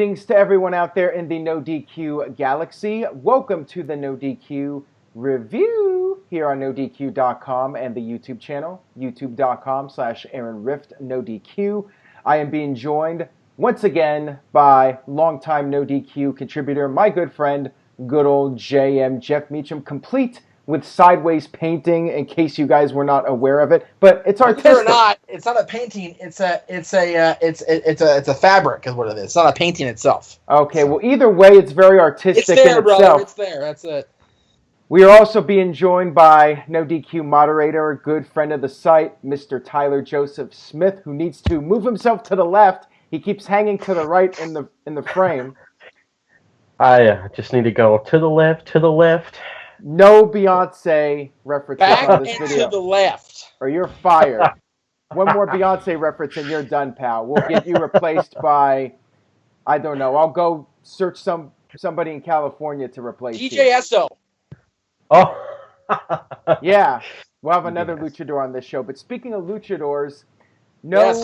Greetings to everyone out there in the NoDQ galaxy. Welcome to the NoDQ review here on NoDQ.com and the YouTube channel, youtube.com/AaronRift I am being joined once again by longtime NoDQ contributor, my good friend, good old JM Jeff Meacham, complete with sideways painting in case you guys were not aware of it, but it's artistic. Believe it or not, it's not a painting. It's a fabric is what it is. It's not a painting itself. Okay, well either way, it's very artistic. It's there, in brother. itself. It's there. That's it. We are also being joined by NoDQ moderator, good friend of the site, Mr. Tyler Joseph Smith, who needs to move himself to the left. He keeps hanging to the right in the frame. I just need to go to the left, to the left. No Beyonce references Back on this and video. to the left. Or you're fired. One more Beyonce reference and you're done, pal. We'll get you replaced by, I don't know, I'll go search somebody in California to replace you. DJSO. Oh. Yeah, we'll have another luchador on this show. But speaking of luchadors, no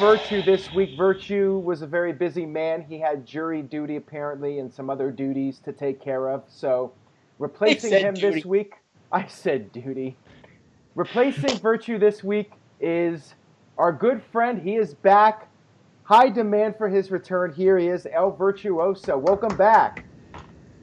Virtue this week. Virtue was a very busy man. He had jury duty apparently and some other duties to take care of. So replacing him this week, I said duty. Replacing Virtue this week is our good friend. He is back. High demand for his return. Here he is, El Virtuoso. Welcome back.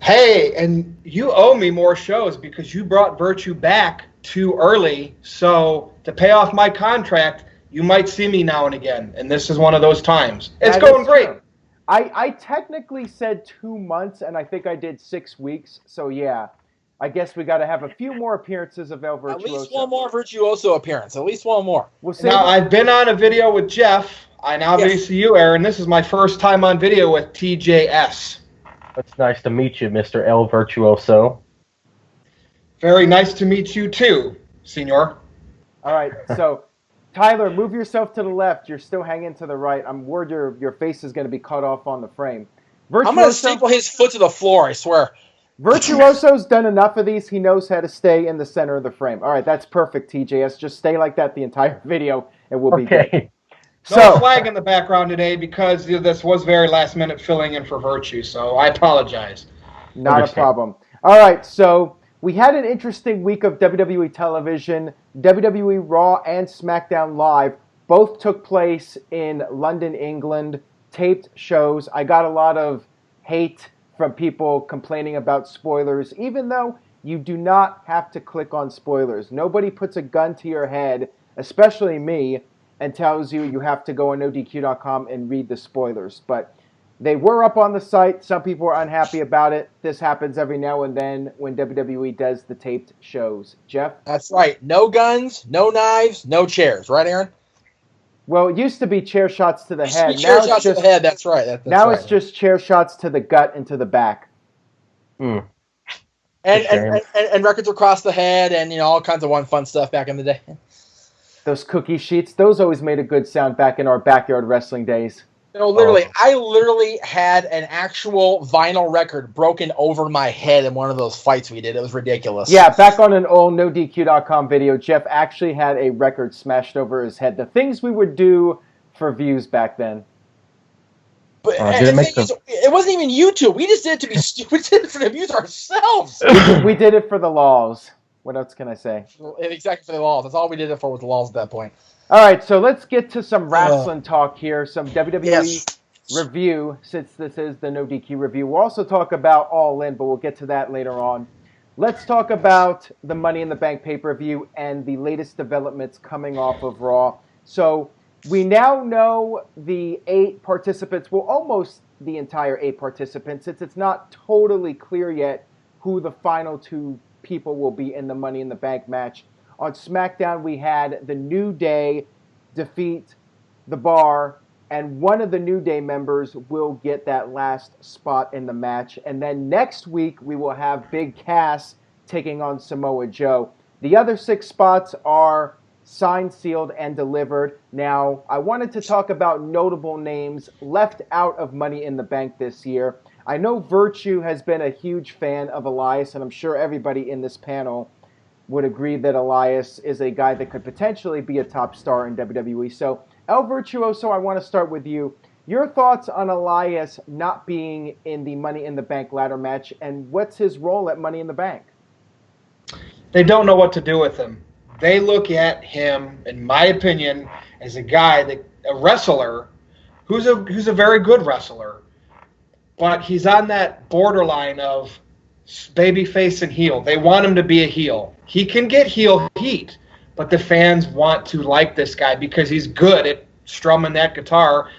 Hey, and you owe me more shows because you brought Virtue back too early. So to pay off my contract, you might see me now and again. And this is one of those times. It's going great. True. I technically said 2 months, and I think I did 6 weeks. So, yeah, I guess we got to have a few more appearances of El Virtuoso. At least one more Virtuoso appearance. At least one more. Now, I've been on a video with Jeff. I now see you, Aaron. This is my first time on video with TJS. It's nice to meet you, Mr. El Virtuoso. Very nice to meet you, too, senor. All right, so Tyler, move yourself to the left. You're still hanging to the right. I'm worried your face is going to be cut off on the frame. I'm going to staple his foot to the floor, I swear. Virtuoso's done enough of these. He knows how to stay in the center of the frame. All right, that's perfect, TJS. Just stay like that the entire video, and we'll be good. No flag in the background today because this was very last minute filling in for Virtue, so I apologize. Not a problem. All right, so we had an interesting week of WWE television. WWE Raw and SmackDown Live both took place in London, England, taped shows. I got a lot of hate from people complaining about spoilers, even though you do not have to click on spoilers. Nobody puts a gun to your head, especially me, and tells you you have to go on NoDQ.com and read the spoilers. But they were up on the site. Some people are unhappy about it. This happens every now and then when WWE does the taped shows. Jeff? That's right. No guns, no knives, no chairs. Right, Aaron? Well, it used to be chair shots to the head. Chair shots to the head, that's right. Now it's just chair shots to the gut and to the back. And records across the head and all kinds of fun stuff back in the day. Those cookie sheets, those always made a good sound back in our backyard wrestling days. I literally had an actual vinyl record broken over my head in one of those fights we did. It was ridiculous. Yeah, back on an old NoDQ.com video, Jeff actually had a record smashed over his head. The things we would do for views back then. But it wasn't even YouTube. We just did it to be stupid. We did it for the views ourselves. We did it for the laws. What else can I say? Exactly, for the laws. That's all we did it for was the laws at that point. All right, so let's get to some wrestling talk here, some WWE review, since this is the NoDQ review. We'll also talk about All In, but we'll get to that later on. Let's talk about the Money in the Bank pay-per-view and the latest developments coming off of Raw. So we now know the 8 participants, well, almost the entire 8 participants, since it's not totally clear yet who the final 2 people will be in the Money in the Bank match. On SmackDown, we had the New Day defeat the Bar, and one of the New Day members will get that last spot in the match. And then next week, we will have Big Cass taking on Samoa Joe. The other 6 spots are signed, sealed, and delivered. Now, I wanted to talk about notable names left out of Money in the Bank this year. I know Virtue has been a huge fan of Elias, and I'm sure everybody in this panel would agree that Elias is a guy that could potentially be a top star in WWE. So, El Virtuoso, I want to start with you. Your thoughts on Elias not being in the Money in the Bank ladder match, and what's his role at Money in the Bank? They don't know what to do with him. They look at him, in my opinion, as a guy, a wrestler, who's a very good wrestler, but he's on that borderline of babyface and heel. They want him to be a heel. He can get heel heat, but the fans want to like this guy because he's good at strumming that guitar.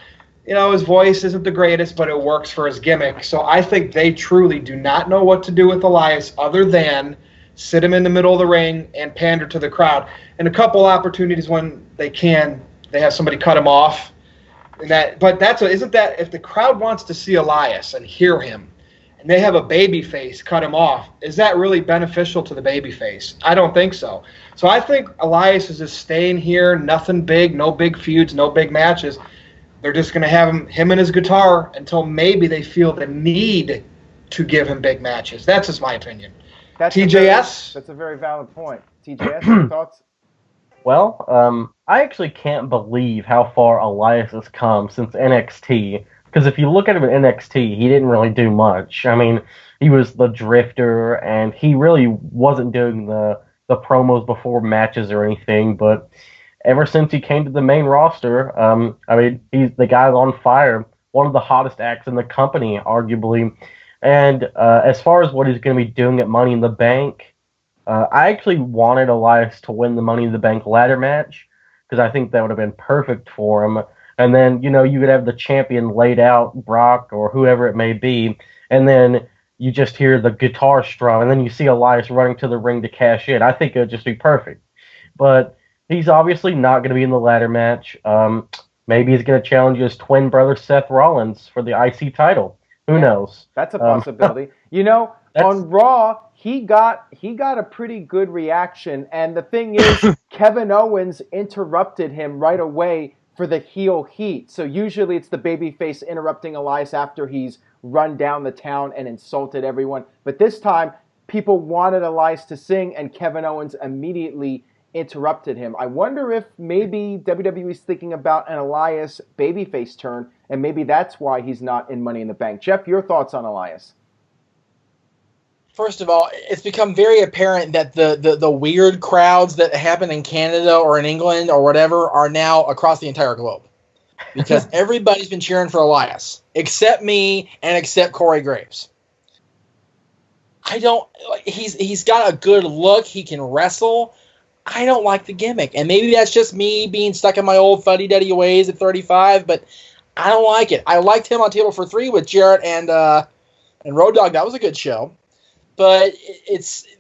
You know, his voice isn't the greatest, but it works for his gimmick. So I think they truly do not know what to do with Elias other than sit him in the middle of the ring and pander to the crowd. And a couple opportunities when they can, they have somebody cut him off. Isn't that if the crowd wants to see Elias and hear him, and they have a baby face cut him off, is that really beneficial to the baby face? I don't think so. So I think Elias is just staying here, nothing big, no big feuds, no big matches. They're just going to have him and his guitar until maybe they feel the need to give him big matches. That's just my opinion. TJS? That's a very valid point. TJS, your thoughts? Well, I actually can't believe how far Elias has come since NXT. Because if you look at him in NXT, he didn't really do much. I mean, he was the drifter, and he really wasn't doing the promos before matches or anything. But ever since he came to the main roster, I mean, the guy's on fire. One of the hottest acts in the company, arguably. And as far as what he's going to be doing at Money in the Bank, I actually wanted Elias to win the Money in the Bank ladder match because I think that would have been perfect for him. And then, you know, you could have the champion laid out, Brock or whoever it may be, and then you just hear the guitar strum, and then you see Elias running to the ring to cash in. I think it would just be perfect. But he's obviously not going to be in the ladder match. Maybe he's going to challenge his twin brother Seth Rollins for the IC title. Who knows? That's a possibility. You know, on Raw, he got a pretty good reaction, and the thing is, Kevin Owens interrupted him right away for the heel heat. So usually it's the babyface interrupting Elias after he's run down the town and insulted everyone. But this time, people wanted Elias to sing, and Kevin Owens immediately interrupted him. I wonder if maybe WWE's thinking about an Elias babyface turn, and maybe that's why he's not in Money in the Bank. Jeff, your thoughts on Elias? First of all, it's become very apparent that the weird crowds that happen in Canada or in England or whatever are now across the entire globe. Because everybody's been cheering for Elias, except me and except Corey Graves. He's got a good look. He can wrestle. I don't like the gimmick. And maybe that's just me being stuck in my old fuddy-duddy ways at 35, but I don't like it. I liked him on Table for Three with Jarrett and Road Dogg. That was a good show. But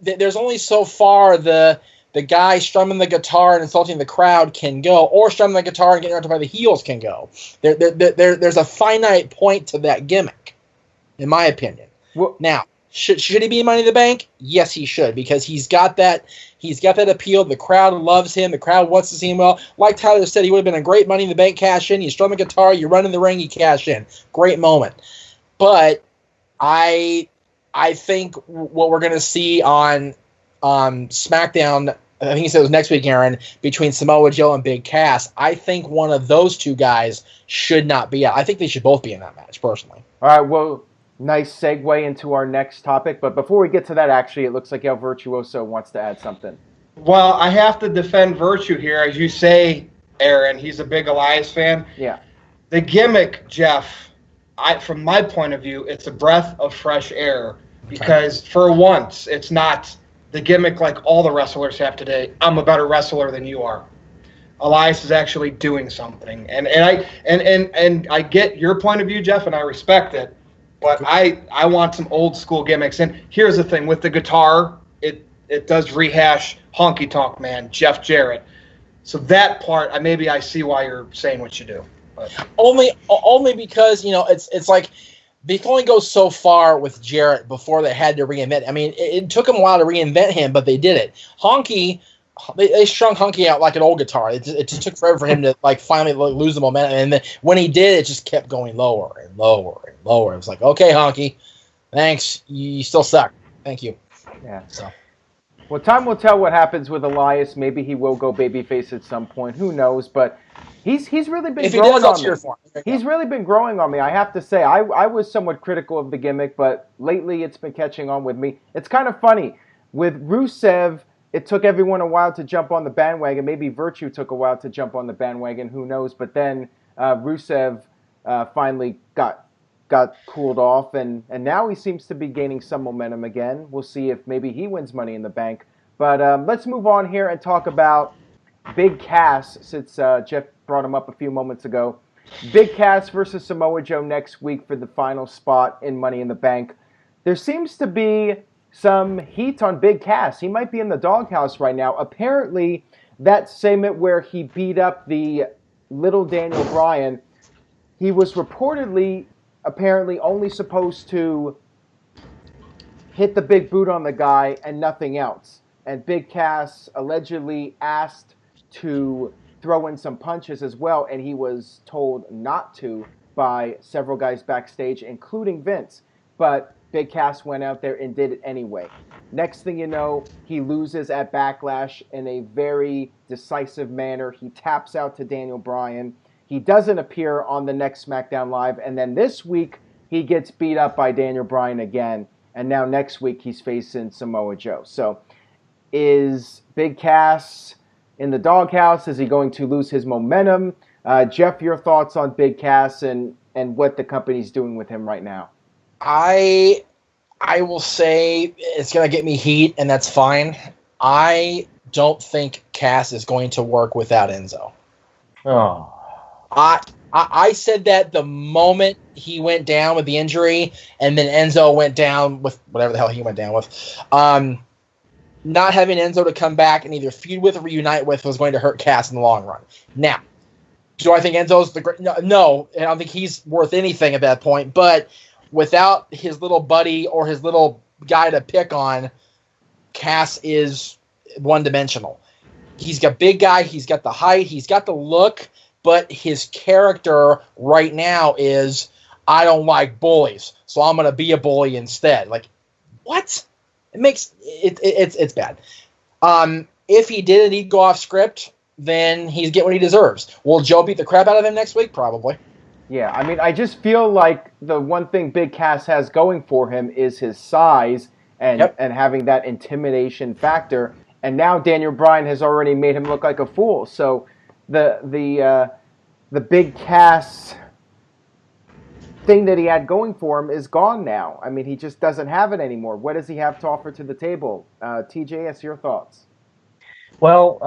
there's only so far the guy strumming the guitar and insulting the crowd can go, or strumming the guitar and getting interrupted by the heels can go. There's a finite point to that gimmick, in my opinion. Well, now, should he be in Money in the Bank? Yes, he should, because he's got that appeal. The crowd loves him. The crowd wants to see him well. Like Tyler said, he would have been a great Money in the Bank cash in. You strum a guitar, you run in the ring, you cash in. Great moment. But I think what we're going to see on SmackDown, I think he said it was next week, Aaron, between Samoa Joe and Big Cass, I think one of those two guys should not be out. I think they should both be in that match, personally. All right, well, nice segue into our next topic. But before we get to that, actually, it looks like El Virtuoso wants to add something. Well, I have to defend Virtue here. As you say, Aaron, he's a big Elias fan. Yeah. The gimmick, Jeff, from my point of view, it's a breath of fresh air. Because for once, it's not the gimmick like all the wrestlers have today. I'm a better wrestler than you are. Elias is actually doing something, and I get your point of view, Jeff, and I respect it. But I want some old school gimmicks. And here's the thing with the guitar, it does rehash Honky Tonk Man, Jeff Jarrett. So that part, maybe I see why you're saying what you do. But. Only because it's like. They can only go so far with Jarrett before they had to reinvent. I mean, it took them a while to reinvent him, but they did it. Honky, they strung Honky out like an old guitar. It just took forever for him to finally lose the momentum. And then when he did, it just kept going lower and lower and lower. It was like, okay, Honky, thanks. You still suck. Thank you. Yeah. So. Well, time will tell what happens with Elias. Maybe he will go babyface at some point. Who knows? But He's really been If he growing does, I'll on me. cheer for him. He's really been growing on me. I have to say, I was somewhat critical of the gimmick, but lately it's been catching on with me. It's kind of funny. With Rusev, it took everyone a while to jump on the bandwagon. Maybe Virtue took a while to jump on the bandwagon. Who knows? But then Rusev finally got cooled off, and now he seems to be gaining some momentum again. We'll see if maybe he wins Money in the Bank. But let's move on here and talk about Big Cass, since Jeff brought him up a few moments ago. Big Cass versus Samoa Joe next week for the final spot in Money in the Bank. There seems to be some heat on Big Cass. He might be in the doghouse right now. Apparently, that segment where he beat up the little Daniel Bryan, he was reportedly, apparently, only supposed to hit the big boot on the guy and nothing else. And Big Cass allegedly asked to throw in some punches as well, and he was told not to by several guys backstage, including Vince. But Big Cass went out there and did it anyway. Next thing you know, he loses at Backlash in a very decisive manner. He taps out to Daniel Bryan. He doesn't appear on the next SmackDown Live, and then this week he gets beat up by Daniel Bryan again, and now next week he's facing Samoa Joe. So is Big Cass in the doghouse? Is he going to lose his momentum? Jeff, your thoughts on Big Cass and what the company's doing with him right now? I will say it's going to get me heat, and that's fine. I don't think Cass is going to work without Enzo. Oh. I said that the moment he went down with the injury, and then Enzo went down with whatever the hell he went down with. Not having Enzo to come back and either feud with or reunite with was going to hurt Cass in the long run. Now, do I think Enzo's the great? No, I don't think he's worth anything at that point. But without his little buddy or his little guy to pick on, Cass is one-dimensional. He's got big guy, he's got the height, he's got the look, but his character right now is, I don't like bullies, so I'm going to be a bully instead. Like, what? It's bad. If he did it, he'd go off script, then he's getting what he deserves. Will Joe beat the crap out of him next week? Probably. Yeah, I mean, I just feel like the one thing Big Cass has going for him is his size and having that intimidation factor. And now Daniel Bryan has already made him look like a fool. So the Big Cass thing that he had going for him is gone now. I mean, he just doesn't have it anymore. What does he have to offer to the table? TJS, your thoughts? Well,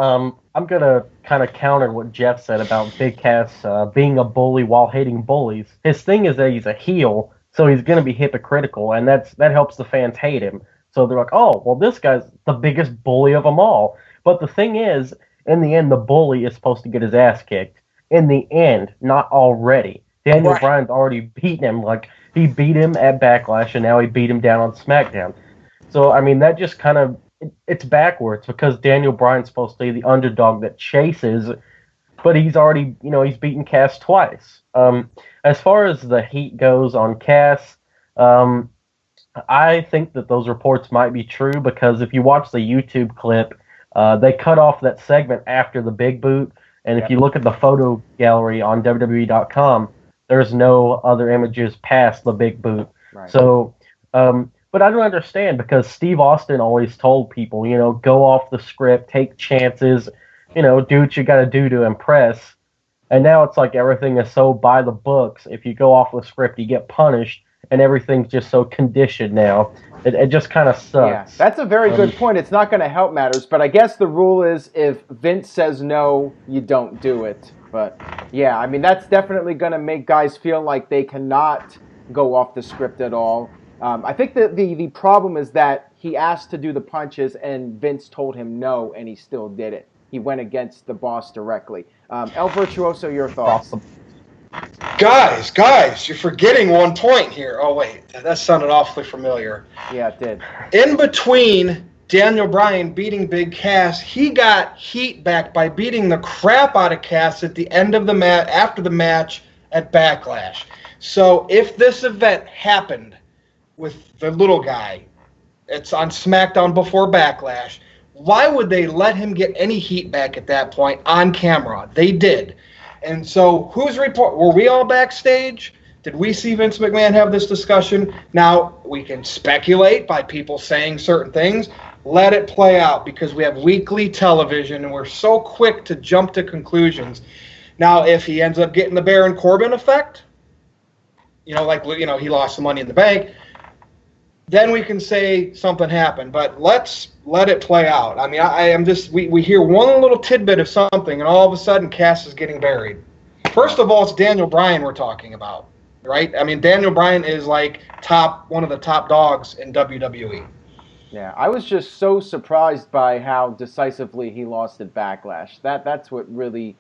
I'm going to kind of counter what Jeff said about Big Cass being a bully while hating bullies. His thing is that he's a heel, so he's going to be hypocritical, and that helps the fans hate him. So they're like, oh, well, this guy's the biggest bully of them all. But the thing is, in the end, the bully is supposed to get his ass kicked. In the end, not already. Daniel Bryan's already beaten him. Like, he beat him at Backlash, and now he beat him down on SmackDown. So, I mean, that just kind of, it's backwards, because Daniel Bryan's supposed to be the underdog that chases, but he's already, he's beaten Cass twice. As far as the heat goes on Cass, I think that those reports might be true, because if you watch the YouTube clip, they cut off that segment after the big boot, and if you look at the photo gallery on WWE.com, there's no other images past the big boot. Right. So, but I don't understand, because Steve Austin always told people, go off the script, take chances, do what you got to do to impress. And now it's like everything is so by the books. If you go off the script, you get punished, and everything's just so conditioned now. It just kind of sucks. Yeah, that's a very good point. It's not going to help matters, but I guess the rule is if Vince says no, you don't do it. But yeah, I mean, that's definitely going to make guys feel like they cannot go off the script at all. I think that the problem is that he asked to do the punches and Vince told him no, and he still did it. He went against the boss directly. El Virtuoso, your thoughts? Guys, you're forgetting one point here. Oh, wait, that sounded awfully familiar. Yeah, it did. In between Daniel Bryan beating Big Cass, he got heat back by beating the crap out of Cass at the end of the match, after the match at Backlash. So if this event happened with the little guy, it's on SmackDown before Backlash, why would they let him get any heat back at that point on camera? They did. And so whose report? Were we all backstage? Did we see Vince McMahon have this discussion? Now, we can speculate by people saying certain things. Let it play out because we have weekly television and we're so quick to jump to conclusions. Now, if he ends up getting the Baron Corbin effect, he lost some money in the bank, then we can say something happened. But let's let it play out. I mean, we hear one little tidbit of something and all of a sudden Cass is getting buried. First of all, it's Daniel Bryan we're talking about. Right? I mean, Daniel Bryan is like one of the top dogs in WWE. Yeah, I was just so surprised by how decisively he lost at Backlash. That's what really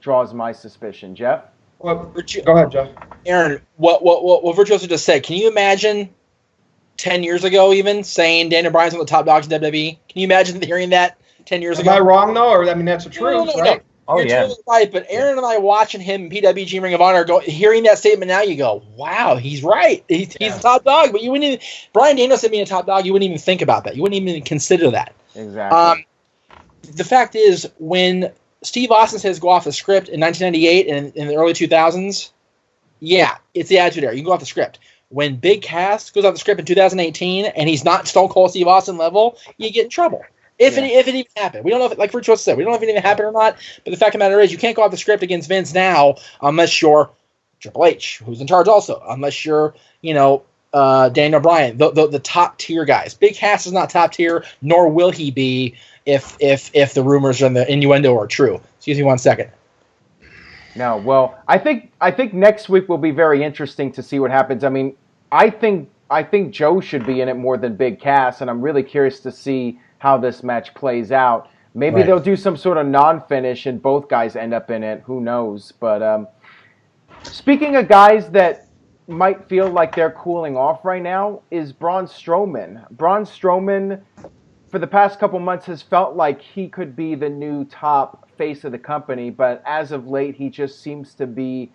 draws my suspicion. Jeff? Well, go ahead, Jeff. Aaron, what Virtuoso just said, can you imagine 10 years ago even saying Daniel Bryan's one of the top dogs in WWE? Can you imagine hearing that 10 years ago? Am I wrong, though? Or, I mean, that's the truth, right? No. Oh, You're totally right, but Aaron and I watching him in PWG Ring of Honor, hearing that statement now, you go, wow, he's right. He's a top dog. But you wouldn't even, Bryan Danielson being a top dog, you wouldn't even think about that. You wouldn't even consider that. Exactly. The fact is, when Steve Austin says go off the script in 1998 and in the early 2000s, yeah, it's the attitude era. You can go off the script. When Big Cass goes off the script in 2018 and he's not Stone Cold Steve Austin level, you get in trouble. If it even happened. We don't know if, like Virtuoso said, we don't know if it even happened or not. But the fact of the matter is, you can't go off the script against Vince now unless you're Triple H, who's in charge also. Unless you're, Daniel Bryan, the top tier guys. Big Cass is not top tier, nor will he be if the rumors and the innuendo are true. Excuse me 1 second. No, well, I think next week will be very interesting to see what happens. I mean, I think Joe should be in it more than Big Cass, and I'm really curious to see how this match plays out. Maybe they'll do some sort of non-finish and both guys end up in it. Who knows? But speaking of guys that might feel like they're cooling off right now is Braun Strowman. Braun Strowman, for the past couple months, has felt like he could be the new top face of the company, but as of late, he just seems to be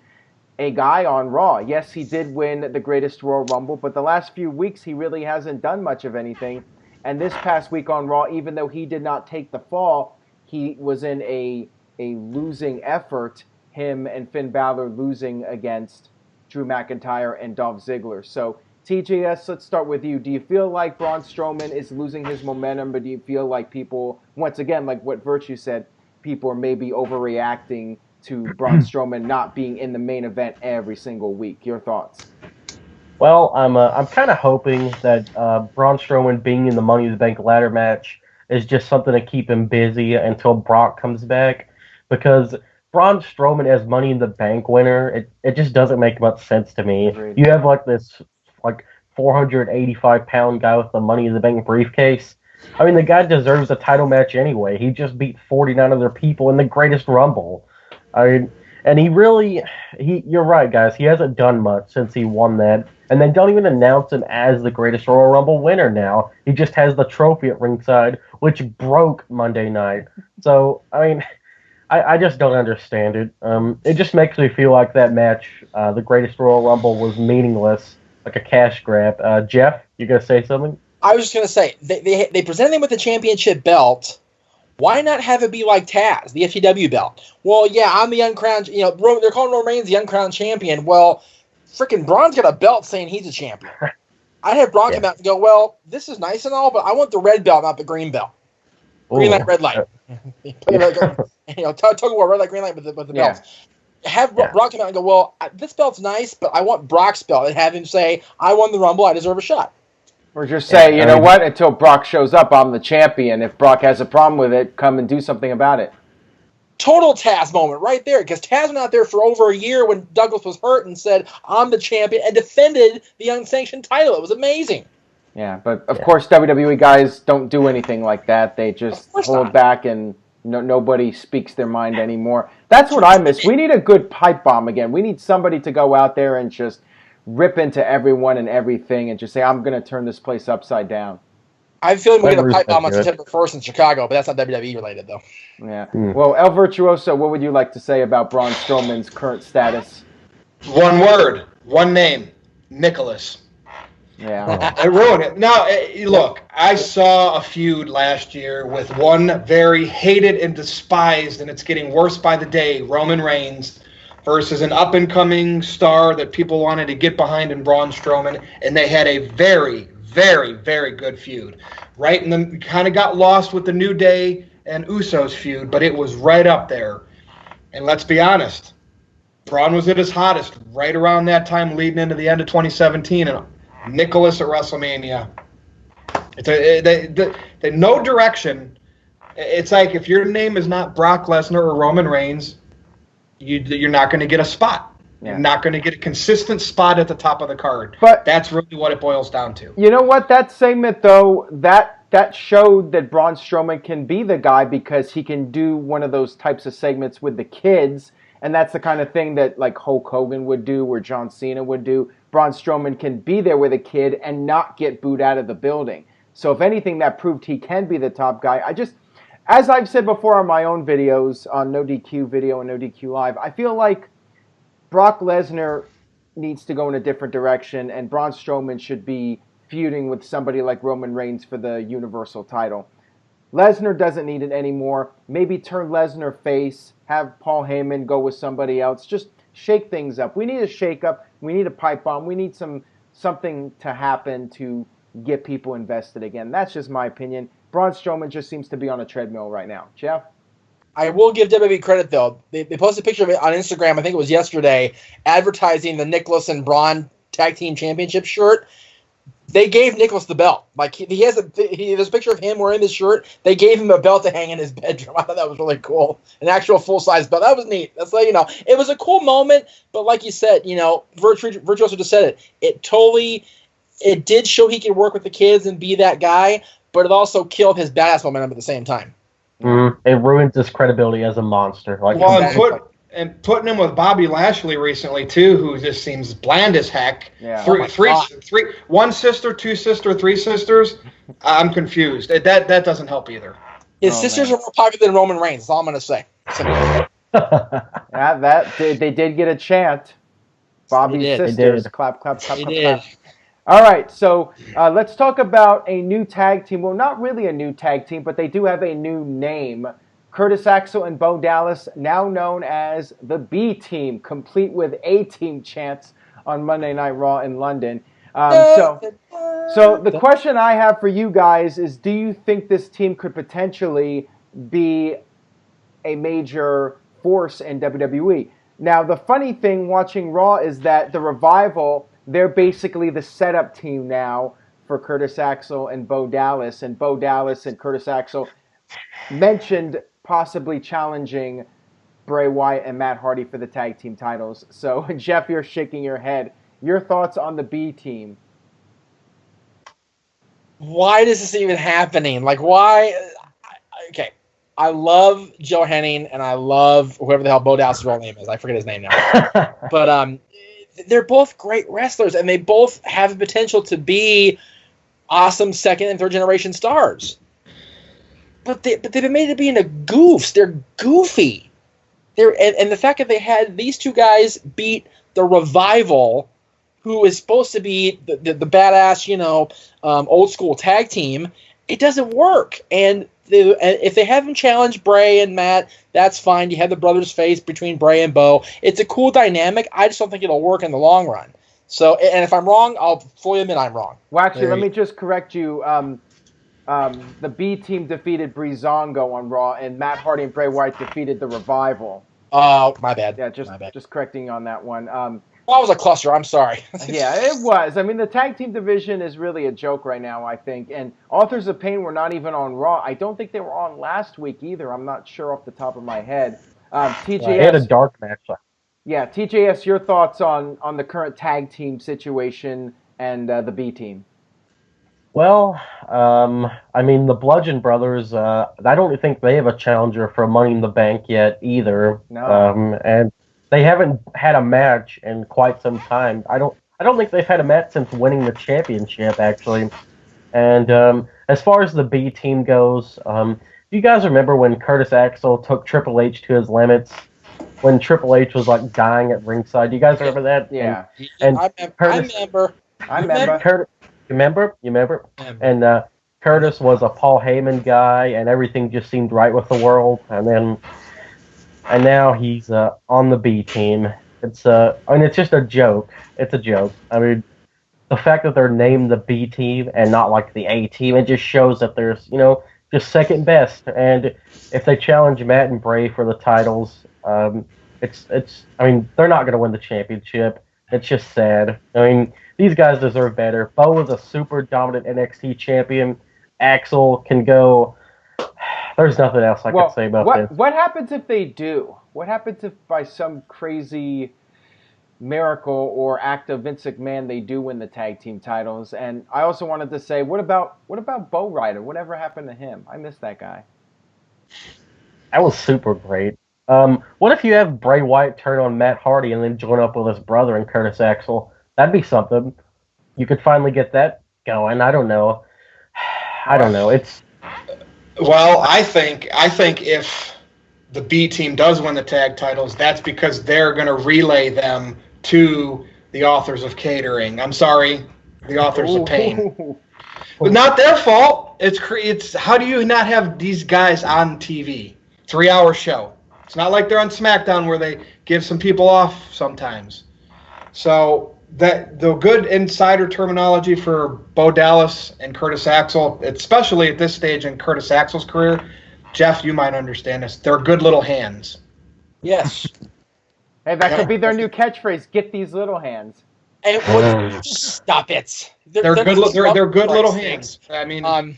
a guy on Raw. Yes, he did win the Greatest Royal Rumble, but the last few weeks, he really hasn't done much of anything. And this past week on Raw, even though he did not take the fall, he was in a losing effort, him and Finn Balor losing against Drew McIntyre and Dolph Ziggler. So, TJS, let's start with you. Do you feel like Braun Strowman is losing his momentum, but do you feel like people, once again, like what Virtue said, people are maybe overreacting to Braun Strowman not being in the main event every single week? Your thoughts? Well, I'm kind of hoping that Braun Strowman being in the Money in the Bank ladder match is just something to keep him busy until Brock comes back, because Braun Strowman as Money in the Bank winner, it just doesn't make much sense to me. Agreed. You have this 485-pound guy with the Money in the Bank briefcase. I mean, the guy deserves a title match anyway. He just beat 49 other people in the Greatest Rumble. I mean, and you're right, guys. He hasn't done much since he won that. And they don't even announce him as the Greatest Royal Rumble winner now. He just has the trophy at ringside, which broke Monday night. So, I mean, I just don't understand it. It just makes me feel like that match, the Greatest Royal Rumble, was meaningless, like a cash grab. Jeff, you going to say something? I was just going to say, they presented him with the championship belt. Why not have it be like Taz, the FTW belt? Well, yeah, I'm the uncrowned, they're calling Roman Reigns the uncrowned champion. Well, freaking Braun's got a belt saying he's a champion. I'd have Braun come out and go, well, this is nice and all, but I want the red belt, not the green belt. Green light, red light. Tug of war, red light, green light with the belts. Have Braun come out and go, well, this belt's nice, but I want Brock's belt. And have him say, I won the Rumble, I deserve a shot. Or just say, you know what, until Brock shows up, I'm the champion. If Brock has a problem with it, come and do something about it. Total Taz moment right there, because Taz went out there for over a year when Douglas was hurt and said, I'm the champion, and defended the unsanctioned title. It was amazing. Yeah, but of course WWE guys don't do anything like that. They just hold back and nobody speaks their mind anymore. That's what I miss. We need a good pipe bomb again. We need somebody to go out there and just rip into everyone and everything and just say, I'm going to turn this place upside down. I have a feeling we'll get a pipe bomb on September 1st in Chicago, but that's not WWE related, though. Yeah. Well, El Virtuoso, what would you like to say about Braun Strowman's current status? One word, one name, Nicholas. Yeah. It ruined it. Now, look, I saw a feud last year with one very hated and despised, and it's getting worse by the day, Roman Reigns, versus an up-and-coming star that people wanted to get behind in Braun Strowman, and they had a very, very, very good feud. Right? And then kind of got lost with the New Day and Usos feud, but it was right up there. And let's be honest, Braun was at his hottest right around that time leading into the end of 2017, and Nicholas at WrestleMania. It's no direction. It's like if your name is not Brock Lesnar or Roman Reigns, you're not going to get a spot. Yeah. You're not going to get a consistent spot at the top of the card. But that's really what it boils down to. You know what? That segment, though, that showed that Braun Strowman can be the guy because he can do one of those types of segments with the kids, and that's the kind of thing that like Hulk Hogan would do or John Cena would do. Braun Strowman can be there with a kid and not get booed out of the building. So if anything, that proved he can be the top guy. As I've said before on my own videos, on NoDQ Video and NoDQ Live, I feel like Brock Lesnar needs to go in a different direction, and Braun Strowman should be feuding with somebody like Roman Reigns for the Universal title. Lesnar doesn't need it anymore. Maybe turn Lesnar face, have Paul Heyman go with somebody else. Just shake things up. We need a shake up. We need a pipe bomb. We need something to happen to get people invested again. That's just my opinion. Braun Strowman just seems to be on a treadmill right now. Jeff? I will give WWE credit, though. They posted a picture of it on Instagram, I think it was yesterday, advertising the Nicholas and Braun Tag Team Championship shirt. They gave Nicholas the belt. Like there's a picture of him wearing this shirt. They gave him a belt to hang in his bedroom. I thought that was really cool. An actual full-size belt. That was neat. That's like, it was a cool moment, but like you said, Virtuoso just said it. It did show he could work with the kids and be that guy, but it also killed his badass momentum at the same time. It ruins his credibility as a monster. And putting him with Bobby Lashley recently too, who just seems bland as heck. Yeah. One sister, two sister, three sisters. I'm confused. That doesn't help either. His sisters are more popular than Roman Reigns. That's all I'm going to say. They did get a chant. Bobby's sisters. Clap, clap, clap, clap, clap. All right, so let's talk about a new tag team. Well, not really a new tag team, but they do have a new name. Curtis Axel and Bo Dallas, now known as the B Team, complete with A-Team chants on Monday Night Raw in London. So the question I have for you guys is, do you think this team could potentially be a major force in WWE? Now, the funny thing watching Raw is that the Revival, they're basically the setup team now for Curtis Axel and Bo Dallas. And Bo Dallas and Curtis Axel mentioned possibly challenging Bray Wyatt and Matt Hardy for the tag team titles. So, Jeff, you're shaking your head. Your thoughts on the B Team? Why is this even happening? Like, why? Okay. I love Joe Henning, and I love whoever the hell Bo Dallas' real name is. I forget his name now. But they're both great wrestlers, and they both have the potential to be awesome second and third generation stars. But they've been made to be into goofs. They're goofy. And the fact that they had these two guys beat the Revival, who is supposed to be the badass, old school tag team, it doesn't work. And if they haven't challenged Bray and Matt, that's fine. You have the brothers face between Bray and Bo. It's a cool dynamic. I just don't think it'll work in the long run. So, and if I'm wrong, I'll fully admit I'm wrong. Well, actually, let me just correct you. The B Team defeated Breezango on Raw, and Matt Hardy and Bray Wyatt defeated the Revival. Oh, my bad. Yeah, my bad. Just correcting you on that one. Well, that was a cluster. I'm sorry. Yeah, it was. I mean, the tag team division is really a joke right now, I think. And Authors of Pain were not even on Raw. I don't think they were on last week either. I'm not sure off the top of my head. TJS, they had a dark match. Yeah, TJS, your thoughts on the current tag team situation and the B Team? Well, I mean, the Bludgeon Brothers, I don't think they have a challenger for Money in the Bank yet either. No. And they haven't had a match in quite some time. I don't think they've had a match since winning the championship, actually. And as far as the B Team goes, do you guys remember when Curtis Axel took Triple H to his limits? When Triple H was like dying at ringside, do you guys remember that? Yeah. I remember. I remember. You remember? And Curtis was a Paul Heyman guy, and everything just seemed right with the world. And now he's on the B team. It's just a joke. It's a joke. I mean, the fact that they're named the B team and not like the A team, it just shows that there's just second best. And if they challenge Matt and Bray for the titles, I mean, they're not going to win the championship. It's just sad. I mean, these guys deserve better. Bo is a super dominant NXT champion. Axel can go. There's nothing else I can say about this. What happens if they do? What happens if by some crazy miracle or act of Vince McMahon they do win the tag team titles? And I also wanted to say, what about Bo Ryder? Whatever happened to him? I miss that guy. That was super great. What if you have Bray Wyatt turn on Matt Hardy and then join up with his brother and Curtis Axel? That'd be something. You could finally get that going. I don't know. It's well, I think if the B team does win the tag titles, that's because they're going to relay them to the authors of catering. I'm sorry, the authors of pain. But not their fault. It's how do you not have these guys on TV? 3-hour show. It's not like they're on SmackDown where they give some people off sometimes. So that the good insider terminology for Bo Dallas and Curtis Axel, especially at this stage in Curtis Axel's career, Jeff, you might understand this. They're good little hands. Yes. Hey, that could be their new catchphrase. Get these little hands. And stop it. They're good little hands. I mean,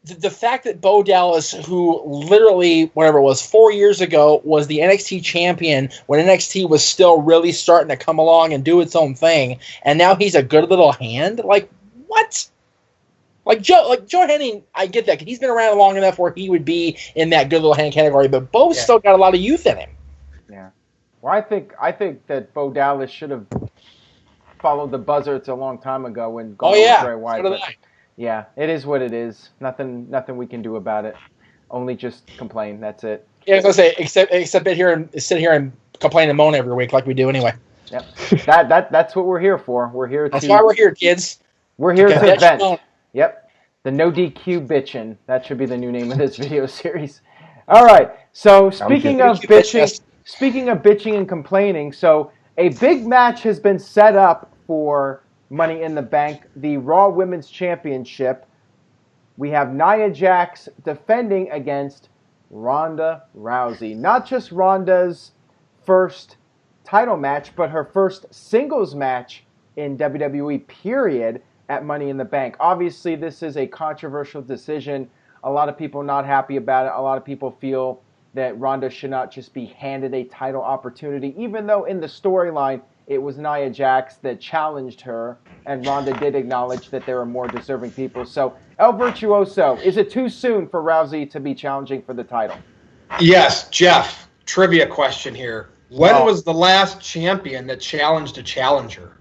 the fact that Bo Dallas, who literally, whatever it was, 4 years ago, was the NXT champion when NXT was still really starting to come along and do its own thing, and now he's a good little hand? Like, what? Like Joe Henning, I get that. He's been around long enough where he would be in that good little hand category, but Bo's still got a lot of youth in him. Yeah. Well, I think that Bo Dallas should have followed the Buzzards a long time ago and gone with Bray Wyatt. Yeah, it is what it is. Nothing we can do about it. Only just complain. That's it. Yeah, I was gonna say, except sit here and complain and moan every week like we do anyway. Yep. That's what we're here for. We're here. That's why we're here, kids. We're here to vent. Yep. The NoDQ bitchin'. That should be the new name of this video series. All right. So speaking of bitching and complaining, so a big match has been set up for Money in the Bank, the Raw Women's Championship. We have Nia Jax defending against Ronda Rousey. Not just Ronda's first title match, but her first singles match in WWE, period, at Money in the Bank. Obviously, this is a controversial decision. A lot of people not happy about it. A lot of people feel that Ronda should not just be handed a title opportunity, even though in the storyline, it was Nia Jax that challenged her, and Ronda did acknowledge that there are more deserving people. So, El Virtuoso, is it too soon for Rousey to be challenging for the title? Yes, Jeff, trivia question here. When was the last champion that challenged a challenger?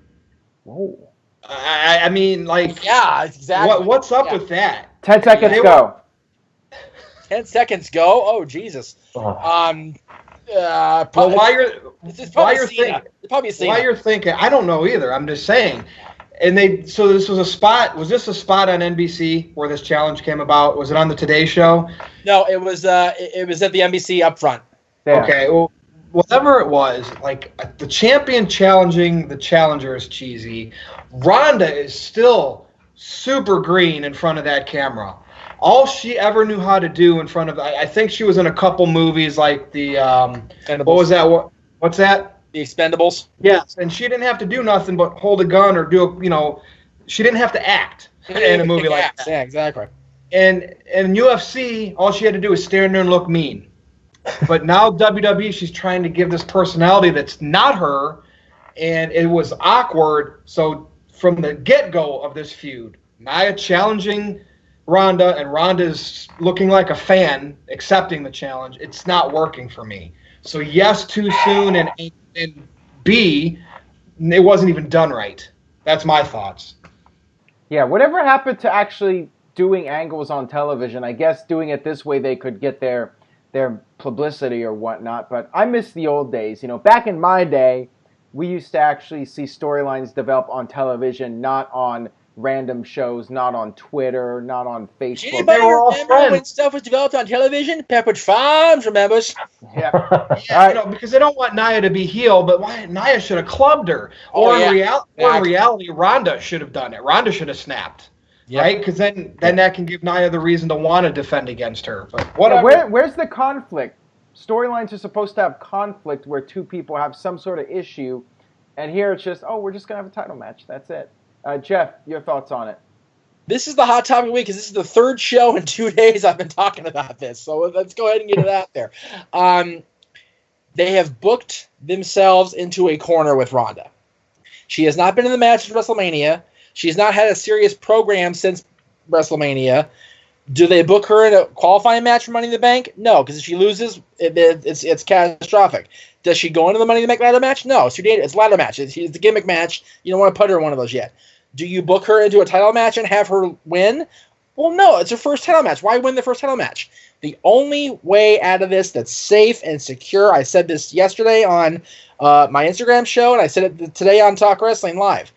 Whoa. I mean, like... Yeah, exactly. What's up with that? 10 seconds go. 10 seconds go? Oh, Jesus. Well, while you're thinking, I don't know either. I'm just saying. And so this was a spot. Was this a spot on NBC where this challenge came about? Was it on the Today Show? No, it was at the NBC up front. Yeah. Okay. Well, whatever it was, like the champion challenging the challenger is cheesy. Ronda is still super green in front of that camera. All she ever knew how to do in front of, I think she was in a couple movies like the, what was that? What's that? The Expendables. Yes, and she didn't have to do nothing but hold a gun or she didn't have to act in a movie like that. Yeah, exactly. And in UFC, all she had to do was stand there and look mean. But now WWE, she's trying to give this personality that's not her, and it was awkward. So from the get-go of this feud, Nia challenging Ronda, and Ronda's looking like a fan, accepting the challenge. It's not working for me. So yes, too soon, and B, it wasn't even done right. That's my thoughts. Yeah, whatever happened to actually doing angles on television? I guess doing it this way they could get their publicity or whatnot. But I miss the old days. Back in my day, we used to actually see storylines develop on television, not on random shows, not on Twitter, not on Facebook. Anybody remember when stuff was developed on television? Pepperidge Farms remembers. Yeah. Yeah, you know, because they don't want Nia to be heel, but why Nia should have clubbed her. Or in reality, Ronda should have done it. Ronda should have snapped. Yep. Right? Because then that can give Nia the reason to want to defend against her. But whatever. Yeah, where's the conflict? Storylines are supposed to have conflict where two people have some sort of issue, and here it's just, we're just going to have a title match. That's it. Jeff, your thoughts on it? This is the hot topic of the week because this is the third show in 2 days I've been talking about this. So let's go ahead and get to that there. They have booked themselves into a corner with Ronda. She has not been in the match at WrestleMania. She's not had a serious program since WrestleMania. Do they book her in a qualifying match for Money in the Bank? No, because if she loses, it's catastrophic. Does she go into the Money in the Bank ladder match? No, it's a ladder match. It's a gimmick match. You don't want to put her in one of those yet. Do you book her into a title match and have her win? Well, no, it's her first title match. Why win the first title match? The only way out of this that's safe and secure, I said this yesterday on my Instagram show, and I said it today on Talk Wrestling Live.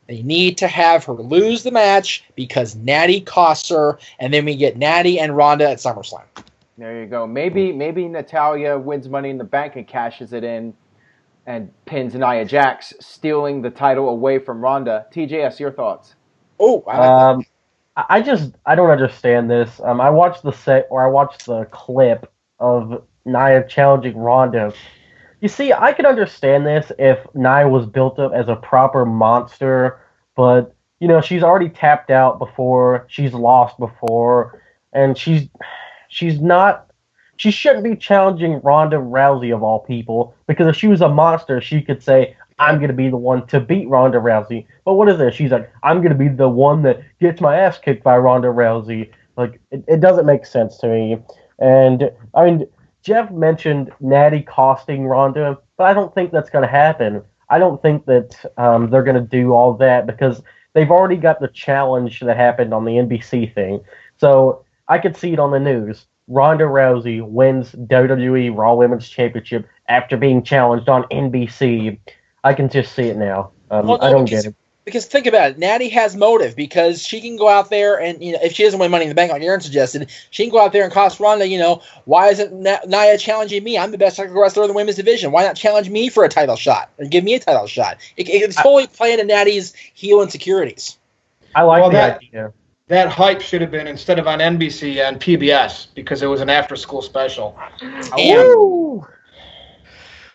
They need to have her lose the match because Natty costs her, and then we get Natty and Ronda at SummerSlam. There you go. Maybe Natalya wins Money in the Bank and cashes it in and pins Nia Jax, stealing the title away from Ronda. TJS, your thoughts? Oh, I like that. I don't understand this. I watched the clip of Nia challenging Ronda. You see, I could understand this if Nia was built up as a proper monster, but, you know, she's already tapped out before, she's lost before, and she shouldn't be challenging Ronda Rousey of all people, because if she was a monster, she could say, I'm going to be the one to beat Ronda Rousey. But what is this? She's like, I'm going to be the one that gets my ass kicked by Ronda Rousey. Like, it doesn't make sense to me. And, I mean, Jeff mentioned Natty costing Ronda, but I don't think that's going to happen. I don't think that they're going to do all that because they've already got the challenge that happened on the NBC thing. So I could see it on the news. Ronda Rousey wins WWE Raw Women's Championship after being challenged on NBC. I can just see it now. I don't get it. Because think about it, Natty has motive because she can go out there and, you know, if she doesn't win Money in the Bank like Aaron suggested, she can go out there and cost Ronda, you know, why isn't Nia challenging me? I'm the best technical wrestler in the women's division. Why not challenge me for a title shot and give me a title shot? It's totally playing to Natty's heel insecurities. I like that idea. That hype should have been instead of on NBC and PBS because it was an after-school special. Woo!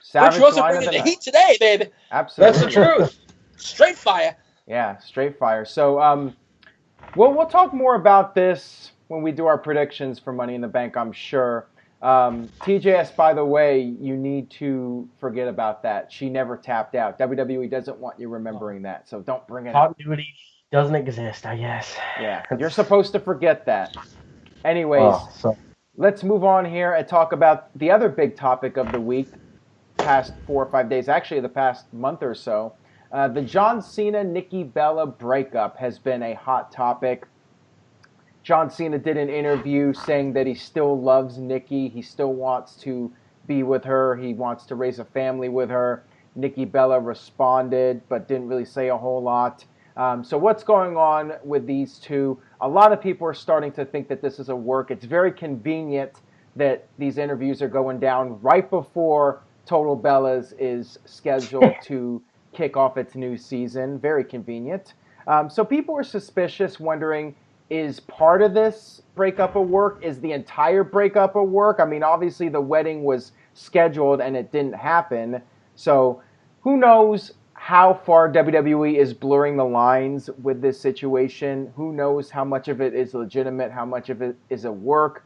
Savage wasn't bringing the heat today, baby. Absolutely. That's the truth. Straight fire. Yeah, straight fire. So, we'll talk more about this when we do our predictions for Money in the Bank, I'm sure. TJS, by the way, you need to forget about that. She never tapped out. WWE doesn't want you remembering that, so don't bring it up. Continuity doesn't exist, I guess. Yeah, you're supposed to forget that. Anyways, let's move on here and talk about the other big topic of the week, past 4 or 5 days, actually the past month or so. The John Cena-Nikki Bella breakup has been a hot topic. John Cena did an interview saying that he still loves Nikki. He still wants to be with her. He wants to raise a family with her. Nikki Bella responded, but didn't really say a whole lot. So what's going on with these two? A lot of people are starting to think that this is a work. It's very convenient that these interviews are going down right before Total Bellas is scheduled to kick off its new season. Very convenient. So people are suspicious, wondering, is part of this breakup a work? Is the entire breakup a work? I mean, obviously the wedding was scheduled and it didn't happen. So who knows how far WWE is blurring the lines with this situation? Who knows how much of it is legitimate, how much of it is a work?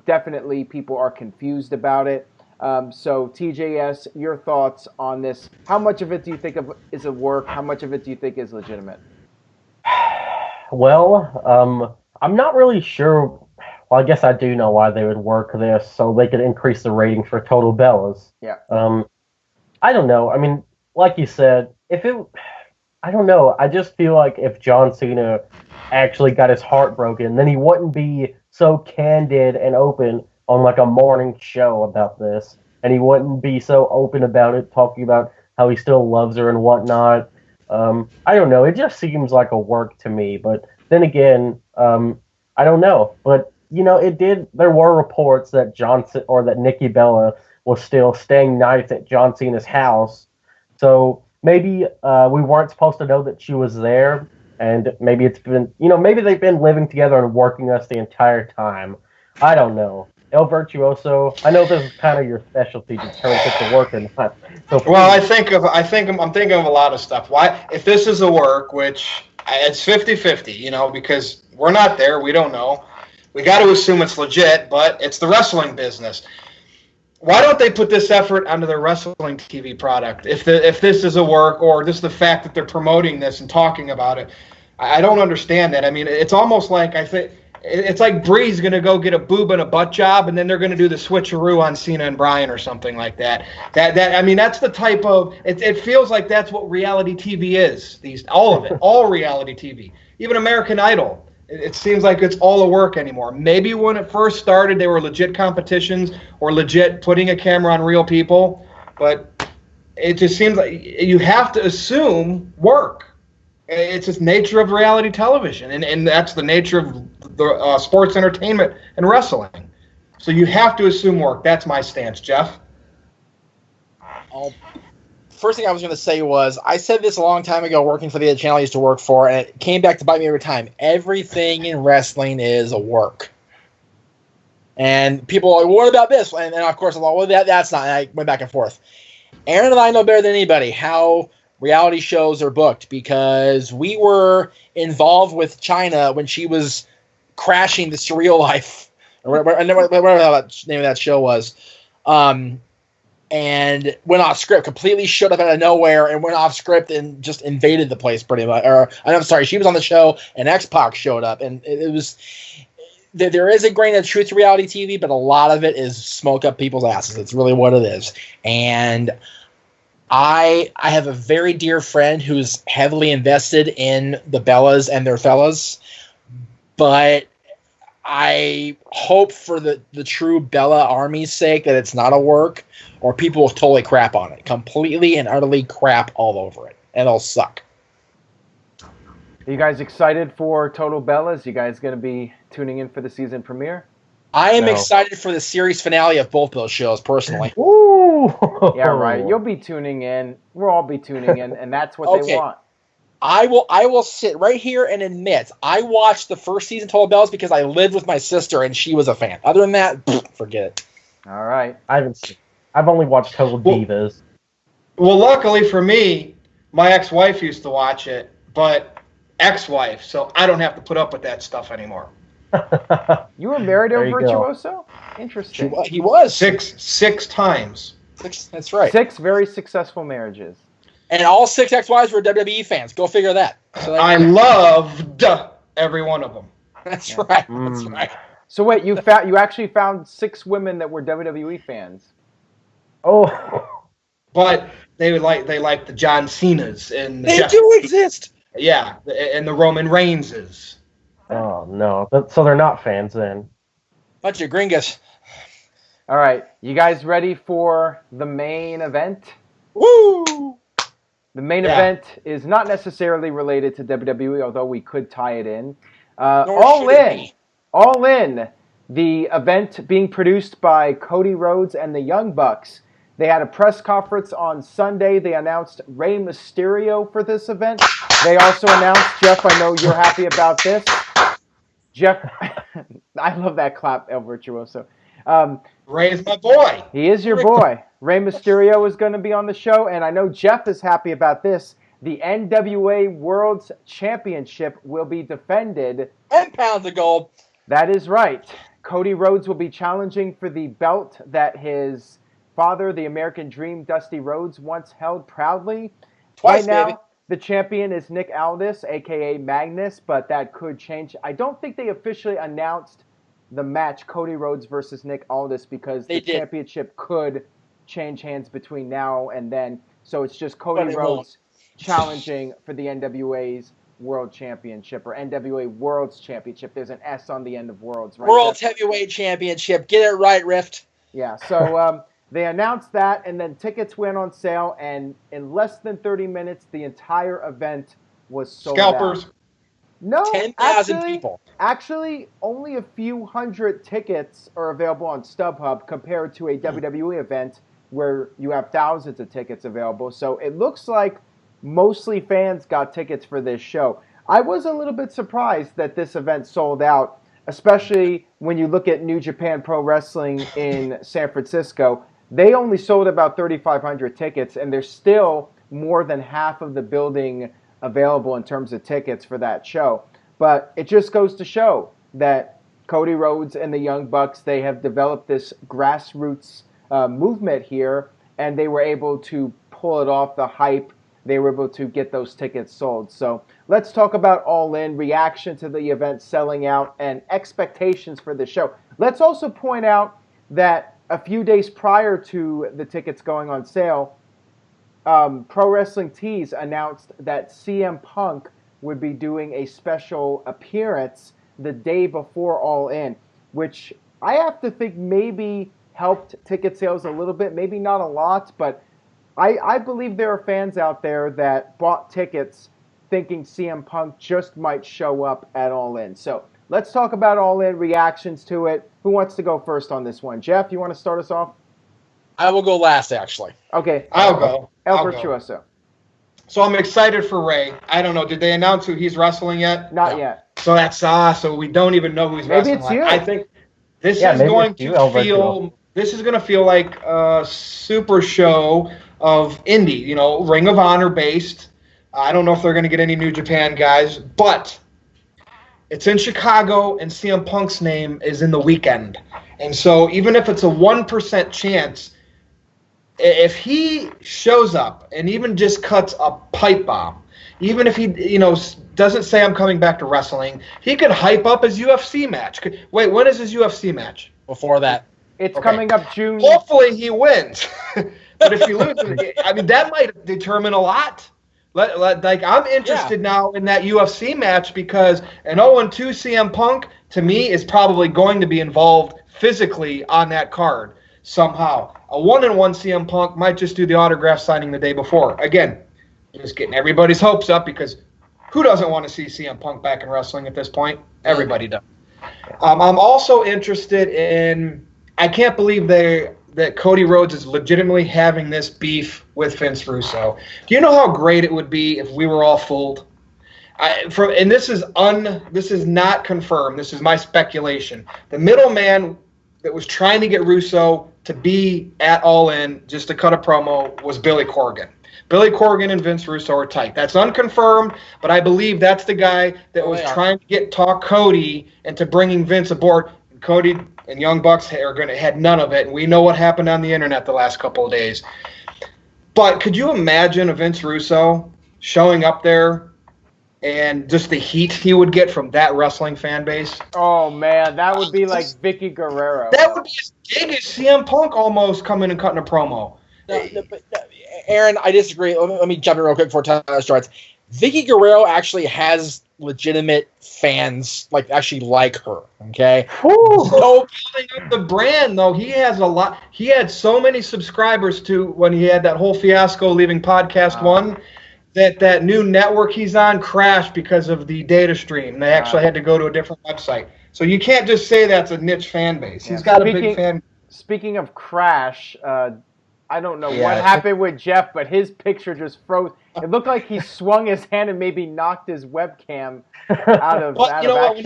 Definitely people are confused about it. So TJS, your thoughts on this? How much of it do you think is a work? How much of it do you think is legitimate? Well, I'm not really sure. Well, I guess I do know why they would work this, so they could increase the ratings for Total Bellas. Yeah. I don't know. I mean, like you said, I don't know. I just feel like if John Cena actually got his heart broken, then he wouldn't be so candid and open on like a morning show about this, and he wouldn't be so open about it, talking about how he still loves her and whatnot. I don't know. It just seems like a work to me. But then again, I don't know. But it did. There were reports that that Nikki Bella was still staying nights at John Cena's house. So maybe we weren't supposed to know that she was there, and maybe it's been, maybe they've been living together and working us the entire time. I don't know. El Virtuoso, I know this is kind of your specialty to turn it to work or not. So well, I'm thinking of a lot of stuff. Why, if this is a work, which it's 50-50, because we're not there, we don't know. We got to assume it's legit, but it's the wrestling business. Why don't they put this effort onto their wrestling TV product? If this is a work, or just the fact that they're promoting this and talking about it, I don't understand that. I mean, it's almost like it's like Bree's going to go get a boob and a butt job, and then they're going to do the switcheroo on Cena and Bryan or something like that. I mean, that's the type of it feels like that's what reality TV is. All of it, all reality TV, even American Idol. It seems like it's all a work anymore. Maybe when it first started, they were legit competitions or legit putting a camera on real people, but it just seems like you have to assume work. It's just nature of reality television, and that's the nature of the sports entertainment and wrestling. So you have to assume work. That's my stance, Jeff. First thing I was going to say was, I said this a long time ago working for the channel I used to work for, and it came back to bite me every time. Everything in wrestling is a work. And people are like, well, what about this? And of course, I'm like, well, that's not. And I went back and forth. Aaron and I know better than anybody how reality shows are booked, because we were involved with China when she was crashing the Surreal Life, or whatever the name of that show was. And went off script, completely showed up out of nowhere and went off script and just invaded the place pretty much. I'm sorry, she was on the show and X-Pac showed up, and it was. There is a grain of truth to reality TV, but a lot of it is smoke up people's asses. It's really what it is. And I have a very dear friend who's heavily invested in the Bellas and their fellas, but I hope for the true Bella Army's sake that it's not a work, or people will totally crap on it. Completely and utterly crap all over it. And it'll suck. Are you guys excited for Total Bellas? You guys going to be tuning in for the season premiere? I am excited for the series finale of both those shows, personally. Ooh. Yeah, right. You'll be tuning in. We'll all be tuning in, and that's what they want. I will sit right here and admit I watched the first season of Total Bellas because I lived with my sister and she was a fan. Other than that, forget it. All right. I've only watched Total Divas. Well, luckily for me, my ex-wife used to watch it, but ex-wife, so I don't have to put up with that stuff anymore. You were married to Virtuoso? Interesting. He was. Six times. That's right. 6 very successful marriages. And all 6 ex-wives were WWE fans. Go figure that. So I loved every one of them. That's right. That's right. So wait, you actually found 6 women that were WWE fans. Oh. But they like the John Cenas and they do exist. Yeah, and the Roman Reigns. Oh no! So they're not fans then. Bunch of gringos. All right, you guys ready for the main event? Woo! The main event is not necessarily related to WWE, although we could tie it in. All In, the event being produced by Cody Rhodes and the Young Bucks. They had a press conference on Sunday. They announced Rey Mysterio for this event. They also announced, Jeff, I know you're happy about this. Jeff, I love that clap, El Virtuoso. Rey is my boy. He is your boy. Rey Mysterio is going to be on the show, and I know Jeff is happy about this. The NWA World's Championship will be defended. 10 pounds of gold. That is right. Cody Rhodes will be challenging for the belt that his father, the American Dream, Dusty Rhodes, once held proudly. Twice, right now, baby. The champion is Nick Aldis, a.k.a. Magnus, but that could change. I don't think they officially announced the match, Cody Rhodes versus Nick Aldis, because the championship could change hands between now and then. So it's just Cody Rhodes challenging for the NWA's World Championship, or NWA World's Championship. There's an S on the end of Worlds, right? World Heavyweight Championship. Get it right, Rift. Yeah, so They announced that, and then tickets went on sale, and in less than 30 minutes, the entire event was sold Scalpers. out. No, 10,000 people. Actually, only a few hundred tickets are available on StubHub compared to a WWE event where you have thousands of tickets available. So it looks like mostly fans got tickets for this show. I was a little bit surprised that this event sold out, especially when you look at New Japan Pro Wrestling in San Francisco. They only sold about 3,500 tickets, and there's still more than half of the building available in terms of tickets for that show. But it just goes to show that Cody Rhodes and the Young Bucks, they have developed this grassroots movement here, and they were able to pull it off, the hype. They were able to get those tickets sold. So let's talk about All In, reaction to the event selling out, and expectations for the show. Let's also point out that a few days prior to the tickets going on sale, Pro Wrestling Tees announced that CM Punk would be doing a special appearance the day before All In, which I have to think maybe helped ticket sales a little bit, maybe not a lot, but I believe there are fans out there that bought tickets thinking CM Punk just might show up at All In. So let's talk about All In, reactions to it. Who wants to go first on this one? Jeff, you want to start us off? I will go last, actually. Okay. I'll go. El Virtuoso. So I'm excited for Ray. I don't know. Did they announce who he's wrestling yet? Not yet. So that's so we don't even know who he's Maybe wrestling. it's you. I think this is going to feel like a super show of indie. You know, Ring of Honor based. I don't know if they're going to get any New Japan guys, but it's in Chicago, and CM Punk's name is in the weekend. And so even if it's a 1% chance, if he shows up and even just cuts a pipe bomb, even if he, doesn't say I'm coming back to wrestling, he could hype up his UFC match. Wait, when is his UFC match? Before that. It's coming up June. Hopefully he wins. But if he loses, I mean, that might determine a lot. Like I'm interested now in that UFC match because an 0-2 CM Punk, to me, is probably going to be involved physically on that card somehow. A 1-1 CM Punk might just do the autograph signing the day before. Again, just getting everybody's hopes up because who doesn't want to see CM Punk back in wrestling at this point? Everybody does. I'm also interested in, I can't believe that Cody Rhodes is legitimately having this beef with Vince Russo. Do you know how great it would be if we were all fooled? And this is not confirmed. This is my speculation. The middleman that was trying to get Russo to be at All In just to cut a promo was Billy Corgan. Billy Corgan and Vince Russo are tight. That's unconfirmed, but I believe that's the guy that was trying to talk Cody into bringing Vince aboard. And Cody and Young Bucks had none of it, and we know what happened on the internet the last couple of days. But could you imagine a Vince Russo showing up there and just the heat he would get from that wrestling fan base? Oh, man, that would be like Vicky Guerrero. That would be as big as CM Punk almost coming and cutting a promo. Aaron, I disagree. Let me jump in real quick before Tyler starts. Vicky Guerrero actually has legitimate fans, actually like her. Okay. So building up the brand, though, he has a lot. He had so many subscribers when he had that whole fiasco leaving Podcast One. That new network he's on crashed because of the data stream. They actually had to go to a different website. So you can't just say that's a niche fan base. He's got a big fan. Speaking of crash, I don't know what happened with Jeff, but his picture just froze. It looked like he swung his hand and maybe knocked his webcam out of But you know what? action.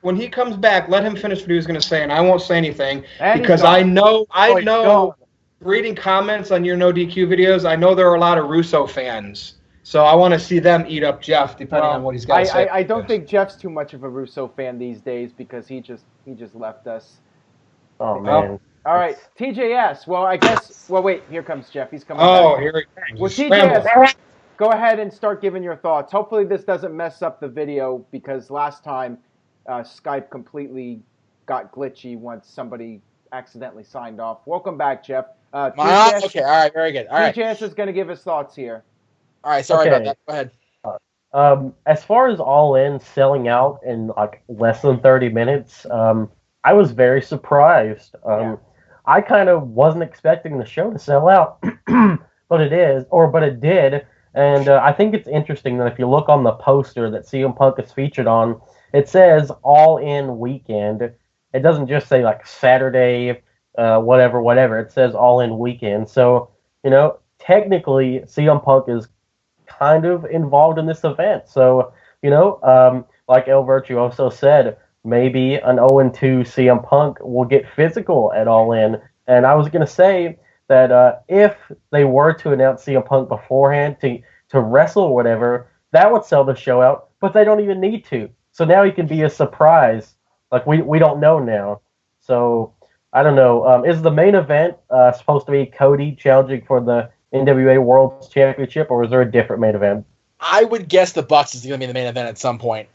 When he comes back, let him finish what he was going to say, and I won't say anything because I know. Reading comments on your NoDQ videos, I know there are a lot of Russo fans. So I want to see them eat up Jeff, depending on what he's got to say. I don't think Jeff's too much of a Russo fan these days because he just left us. Oh, man. All right, TJS. Well, I guess. Well, wait. Here comes Jeff. He's coming. Oh, back. here he comes. Well, TJS, go ahead and start giving your thoughts. Hopefully, this doesn't mess up the video because last time Skype completely got glitchy once somebody accidentally signed off. Welcome back, Jeff. TJS, okay. All right. Very good. All right. TJS is going to give his thoughts here. All right. Sorry about that. Go ahead. As far as All In selling out in less than 30 minutes, I was very surprised. I kind of wasn't expecting the show to sell out, but it did. And I think it's interesting that if you look on the poster that CM Punk is featured on, it says All In Weekend. It doesn't just say like Saturday, whatever. It says All In Weekend. So, technically CM Punk is kind of involved in this event. So, like El Virtuoso said, maybe an 0-2 CM Punk will get physical at All In. And I was going to say that if they were to announce CM Punk beforehand to wrestle or whatever, that would sell the show out, but they don't even need to. So now he can be a surprise. Like, we don't know now. So, I don't know. Is the main event supposed to be Cody challenging for the NWA World Championship, or is there a different main event? I would guess the Bucks is going to be the main event at some point.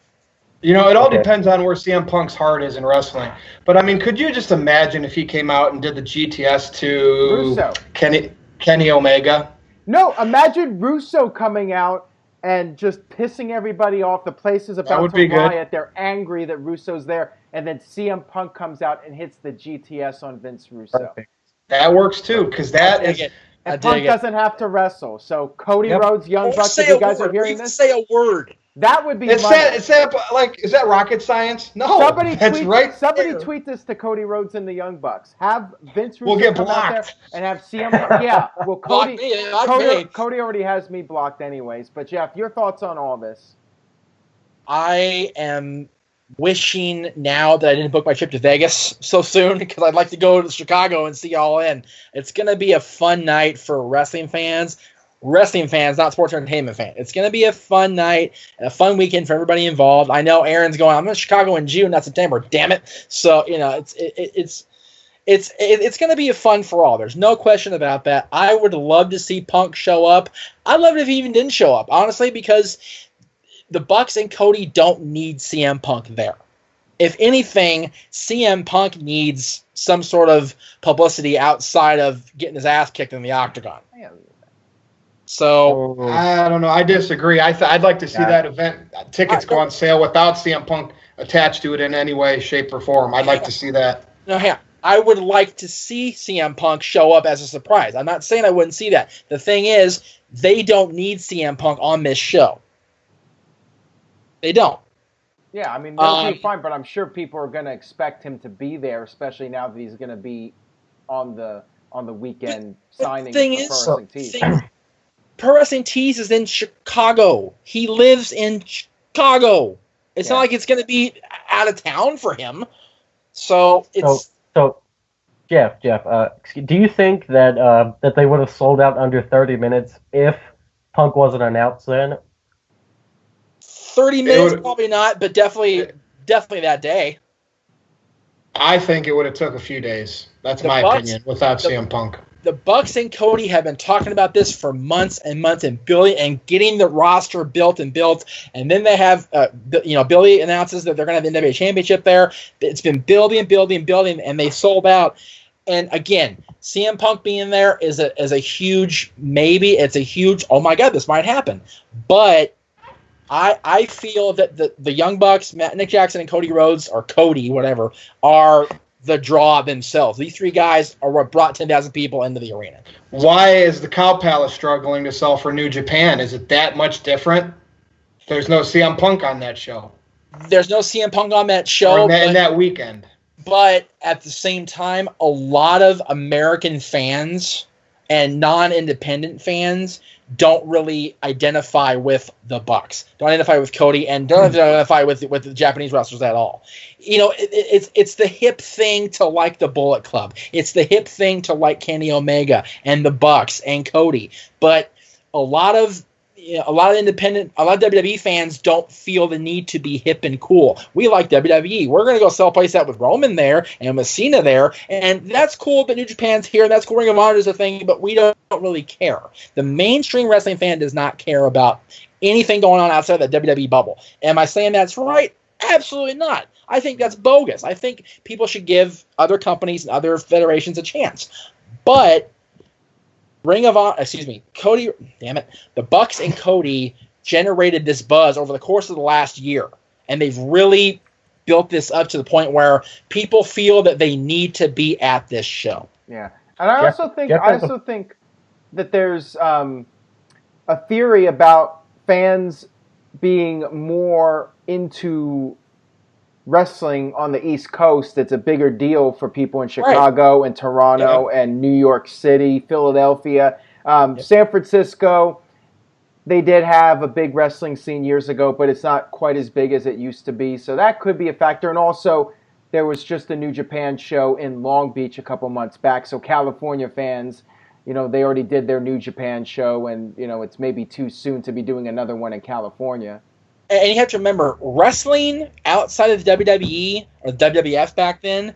It all depends on where CM Punk's heart is in wrestling. But, I mean, could you just imagine if he came out and did the GTS to Russo. Kenny Omega? No, imagine Russo coming out and just pissing everybody off. The place is about to riot. They're angry that Russo's there. And then CM Punk comes out and hits the GTS on Vince Russo. Perfect. That works, too, because that is... And Punk doesn't have to wrestle. So Cody Rhodes, Young Bucks, if you guys are hearing this, say a word. That would be is that rocket science? No, tweet this to Cody Rhodes and the Young Bucks. Have Vince Russo come out there and have CM Punk. Yeah, well, Cody already has me blocked anyways. But Jeff, your thoughts on all this? I am wishing now that I didn't book my trip to Vegas so soon, because I'd like to go to Chicago and see All In. It's going to be a fun night for wrestling fans, not sports entertainment fans. It's going to be a fun night and a fun weekend for everybody involved. I know Aaron's going, I'm in Chicago in June, not September. Damn it. So, it's going to be a fun for all. There's no question about that. I would love to see Punk show up. I'd love it if he even didn't show up, honestly, because the Bucks and Cody don't need CM Punk there. If anything, CM Punk needs some sort of publicity outside of getting his ass kicked in the octagon. So I don't know. I disagree. I'd like to see that event. Tickets go on sale without CM Punk attached to it in any way, shape, or form. I'd like to see that. I would like to see CM Punk show up as a surprise. I'm not saying I wouldn't see that. The thing is, they don't need CM Punk on this show. They don't. Yeah, I mean, they'll be fine, but I'm sure people are going to expect him to be there, especially now that he's going to be on the weekend signing for Pro Wrestling Tees. Pro Wrestling Tees is in Chicago. He lives in Chicago. It's not like it's going to be out of town for him. So it's Jeff, do you think that that they would have sold out under 30 minutes if Punk wasn't announced then? 30 minutes, probably not, but definitely that day. I think it would have took a few days. That's my opinion, without CM Punk. The Bucks and Cody have been talking about this for months and months, and getting the roster built, and then they have, Billy announces that they're going to have the NWA Championship there. It's been building, and they sold out. And again, CM Punk being there is a huge maybe. It's a huge, oh my God, this might happen. But I feel that the Young Bucks, Nick Jackson and Cody Rhodes, or Cody, whatever, are the draw themselves. These three guys are what brought 10,000 people into the arena. Why is the Cow Palace struggling to sell for New Japan? Is it that much different? There's no CM Punk on that show. There's no CM Punk on that show. In that weekend. But at the same time, a lot of American fans and non-independent fans don't really identify with the Bucks, don't identify with Cody, and don't identify with the Japanese wrestlers at all. It's the hip thing to like the Bullet Club. It's the hip thing to like Kenny Omega and the Bucks and Cody. But a lot of WWE fans don't feel the need to be hip and cool. We like WWE. We're going to go sell a place out with Roman there and with Cena there, and that's cool, but New Japan's here, and that's cool. Ring of Honor is a thing, but we don't really care. The mainstream wrestling fan does not care about anything going on outside the WWE bubble. Am I saying that's right? Absolutely not. I think that's bogus. I think people should give other companies and other federations a chance. But Cody, damn it, the Bucks and Cody generated this buzz over the course of the last year, and they've really built this up to the point where people feel that they need to be at this show. Yeah, and I also think that there's a theory about fans being more into wrestling on the East Coast. It's a bigger deal for people in Chicago and Toronto and New York City, Philadelphia, San Francisco. They did have a big wrestling scene years ago, but it's not quite as big as it used to be. So that could be a factor. And also, there was just a New Japan show in Long Beach a couple months back. So California fans, they already did their New Japan show, and, it's maybe too soon to be doing another one in California. And you have to remember, wrestling outside of the WWE or WWF back then,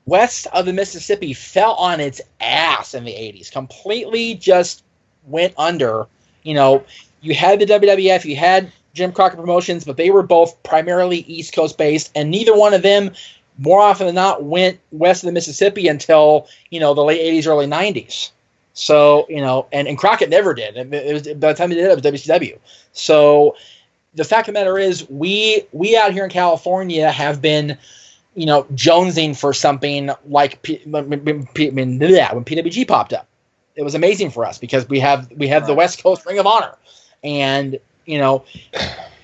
west of the Mississippi, fell on its ass in the 80s. Completely just went under. You had the WWF, you had Jim Crockett Promotions, but they were both primarily East Coast based, and neither one of them, more often than not, went west of the Mississippi until, the late 80s, early 90s. So, and Crockett never did. It was, by the time he did it, was WCW. So the fact of the matter is, we out here in California have been, jonesing for something like when PWG popped up. It was amazing for us because we have the West Coast Ring of Honor, and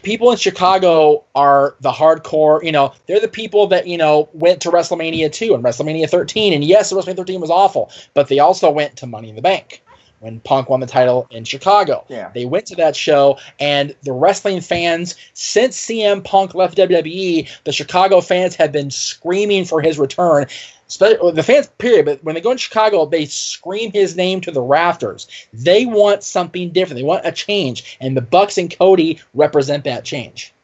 people in Chicago are the hardcore. They're the people that went to WrestleMania 2 and WrestleMania 13, and yes, WrestleMania 13 was awful, but they also went to Money in the Bank when Punk won the title in Chicago. Yeah. They went to that show, and the wrestling fans, since CM Punk left WWE, the Chicago fans have been screaming for his return. The fans, period, but when they go in Chicago, they scream his name to the rafters. They want something different. They want a change, and the Bucks and Cody represent that change.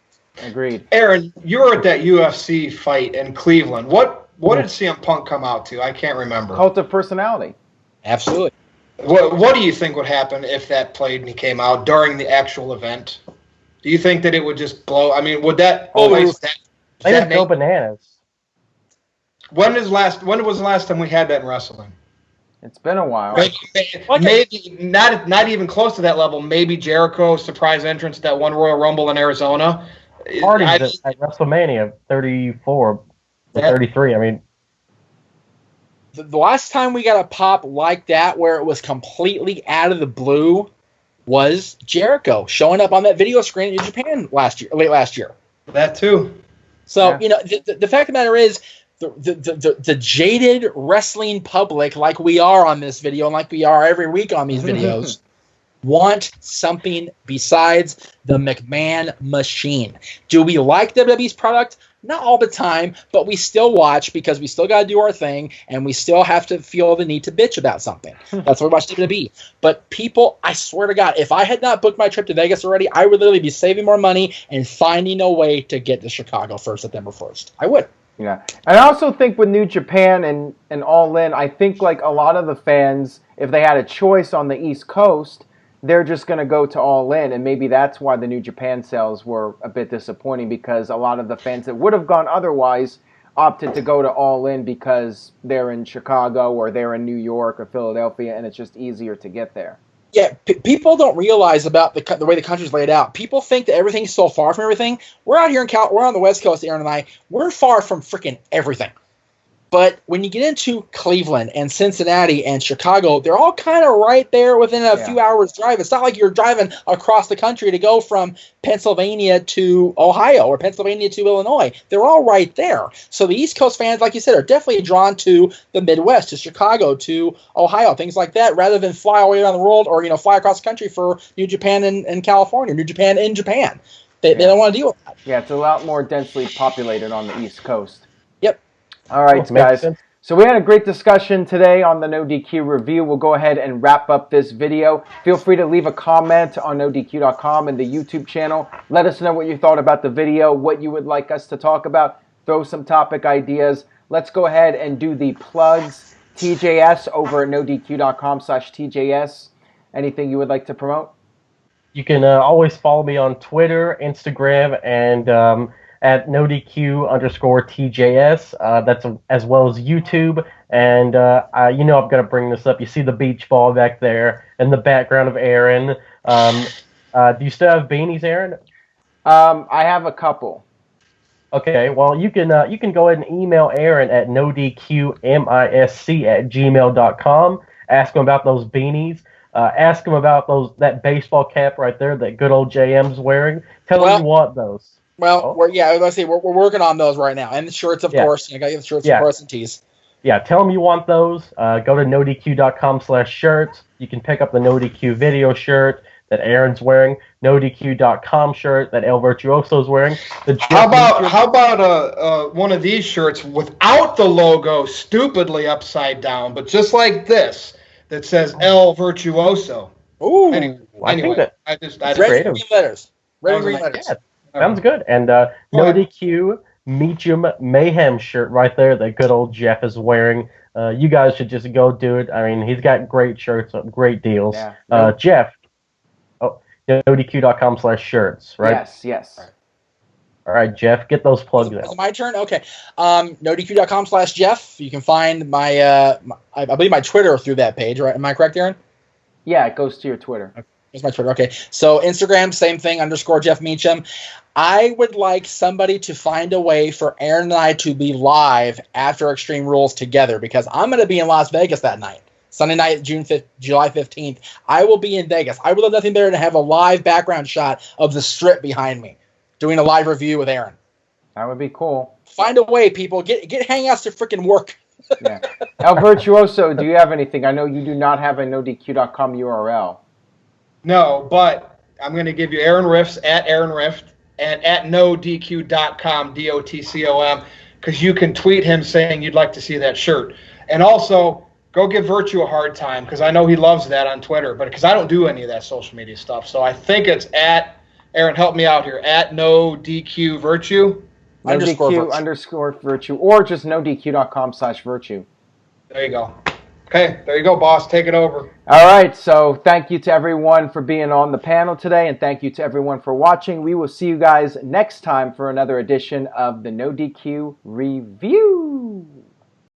Agreed. Aaron, you were at that UFC fight in Cleveland. What did CM Punk come out to? I can't remember. Cult of Personality. Absolutely. What do you think would happen if that played and he came out during the actual event? Do you think that it would just blow? I mean, would that? They would go bananas. When was the last time we had that in wrestling? It's been a while. Maybe not even close to that level. Maybe Jericho's surprise entrance at that one Royal Rumble in Arizona. Hardy's at WrestleMania 34 or 33. I mean, the last time we got a pop like that where it was completely out of the blue was Jericho showing up on that video screen in Japan late last year. That too. So, the fact of the matter is, the jaded wrestling public, like we are on this video and like we are every week on these videos, want something besides the McMahon machine. Do we like WWE's product? Not all the time, but we still watch because we still got to do our thing, and we still have to feel the need to bitch about something. That's why we watch WWE. But people, I swear to God, if I had not booked my trip to Vegas already, I would literally be saving more money and finding a way to get to Chicago for September 1st. I would. Yeah. And I also think with New Japan and All In, I think like a lot of the fans, if they had a choice on the East Coast, they're just going to go to All In, and maybe that's why the New Japan sales were a bit disappointing, because a lot of the fans that would have gone otherwise opted to go to All In because they're in Chicago or they're in New York or Philadelphia, and it's just easier to get there. Yeah, people don't realize about the way the country's laid out. People think that everything's so far from everything. We're out here we're on the West Coast, Aaron and I. We're far from freaking everything. But when you get into Cleveland and Cincinnati and Chicago, they're all kind of right there within a few hours drive. It's not like you're driving across the country to go from Pennsylvania to Ohio or Pennsylvania to Illinois. They're all right there. So the East Coast fans, like you said, are definitely drawn to the Midwest, to Chicago, to Ohio, things like that, rather than fly all the way around the world or fly across the country for New Japan in California, New Japan in Japan. They don't want to deal with that. Yeah, it's a lot more densely populated on the East Coast. Yep. All right, guys. So we had a great discussion today on the NoDQ review. We'll go ahead and wrap up this video. Feel free to leave a comment on NoDQ.com and the YouTube channel. Let us know what you thought about the video, what you would like us to talk about. Throw some topic ideas. Let's go ahead and do the plugs. TJS over at NoDQ.com/TJS. Anything you would like to promote? You can always follow me on Twitter, Instagram, and at NoDQ_TJS. That's as well as YouTube. And I'm going to bring this up. You see the beach ball back there in the background of Aaron. Do you still have beanies, Aaron? I have a couple. Okay, well, you can go ahead and email Aaron at nodqmisc@gmail.com. Ask him about those beanies. Ask him about that baseball cap right there that good old JM's wearing. Tell him you want those. Well, we're working on those right now, and the shirts, of course. I got you the shirts, of course, and tees. Yeah, tell him you want those. Go to nodq.com/shirts. You can pick up the NoDQ video shirt that Aaron's wearing, NoDQ.com shirt that El Virtuoso's wearing. How about one of these shirts without the logo, stupidly upside down, but just like this, that says El Virtuoso. Ooh, I think that I red and green letters. Red and green letters. Yeah, sounds good. And NoDQ Meacham Mayhem shirt right there that good old Jeff is wearing. You guys should just go do it. I mean, he's got great shirts, great deals. Yeah. Jeff, nodq.com/shirts, right? Yes. All right, Jeff, get those plugs out. Is it my turn? Okay. nodq.com/Jeff. You can find my, I believe my Twitter through that page, right? Am I correct, Aaron? Yeah, it goes to your Twitter. Here's my Twitter. Okay. So Instagram, same thing, _Jeff Meacham. I would like somebody to find a way for Aaron and I to be live after Extreme Rules together, because I'm going to be in Las Vegas that night. Sunday night, July 15th. I will be in Vegas. I would love nothing better than to have a live background shot of the Strip behind me, doing a live review with Aaron. That would be cool. Find a way, people. Get Hangouts to freaking work. Yeah. El Virtuoso, do you have anything? I know you do not have a NoDQ.com URL. No, but I'm going to give you Aaron Riffs at Aaron Rift and at NoDQ.com, DOTCOM, because you can tweet him saying you'd like to see that shirt. And also, go give Virtue a hard time, because I know he loves that on Twitter, but because I don't do any of that social media stuff. So I think it's at, Aaron, help me out here, at NoDQ Virtue. _Virtue, or just nodq.com/virtue. There you go. Okay, there you go, boss. Take it over. All right, so thank you to everyone for being on the panel today, and thank you to everyone for watching. We will see you guys next time for another edition of the NoDQ Review.